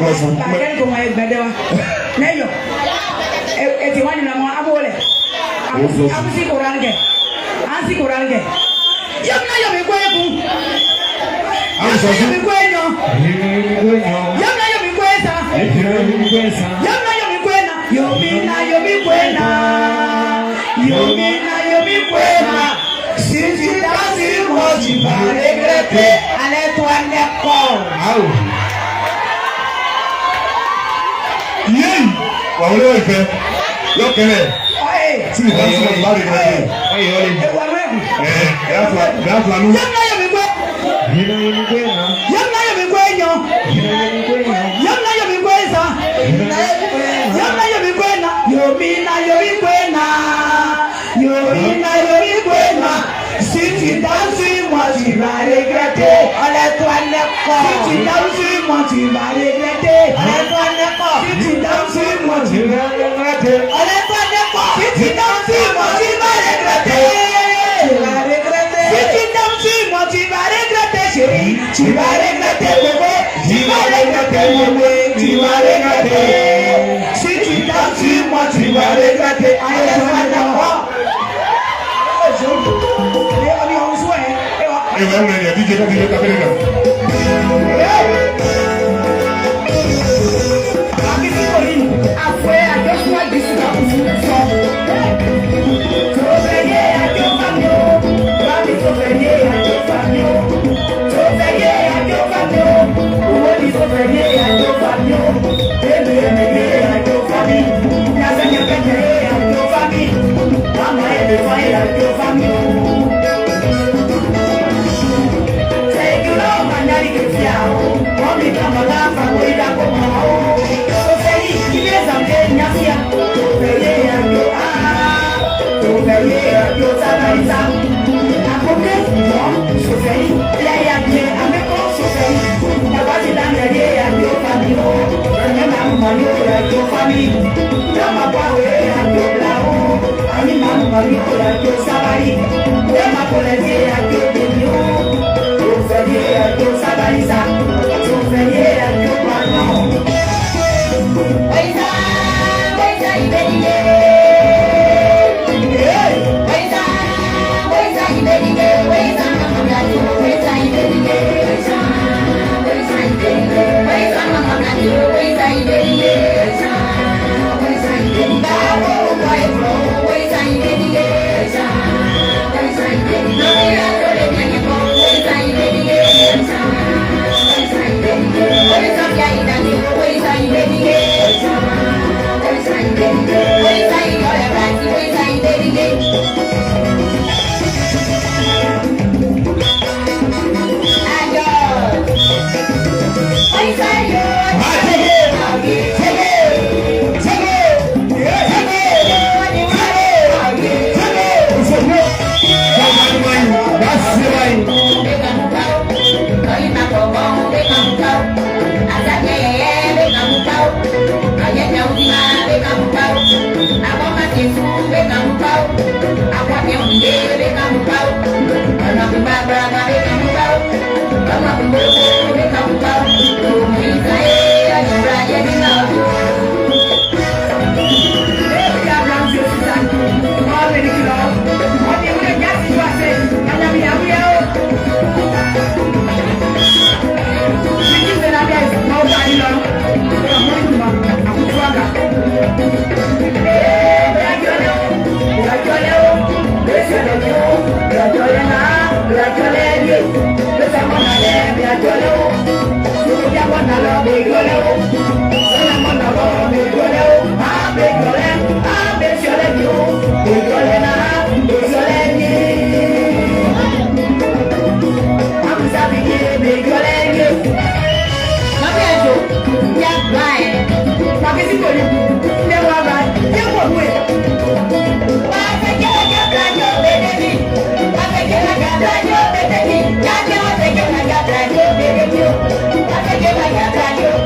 Bagen ko may bedewa. Neyo. Eti wani na mo abole. Abusi korange. Ansi korange. Yamna yo mi kweku. Yamna yo mi kwenyo. Yamna yo mi kwesa. Yamna yo mi kwena. Yo mi kwena. Yo mi kwena. Si tu danses, moi tu vas regretter. Allez-toi l'école. Yéé! Wà wọlé wọ̀ ìfẹ́. Yọ kẹlẹ̀. Tí ìfẹ́ sí ọ̀dùnmá rẹ̀ kẹlẹ̀. Ẹ̀yà fúlànú. Yamna yo mi kwe. Yamna yo mi kwenyo. Yamna yo mi kwesa. Yamna yo mi kwena. Yo mi kwena. Yo mi kwena. Si tu danses, moi tu vas regretter. Allez-toi l'école. Si tu danses, moi tu vas regretter. Allez-toi l'école. Si tu danses, moi tu vas regretter. Allez-toi l'école. Si tu danses, moi tu vas regretter. Tu vas regretter. Si tu danses, moi tu vas regretter, chérie. Tu vas regretter, bébé. Tu vas regretter, bébé. Tu vas regretter. Si tu danses, moi tu vas regretter. Allez-toi l'école. Ẹ wà lórí ẹ̀ díje káfíńdé káfíńdé náà.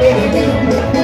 Thank you.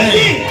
Merci.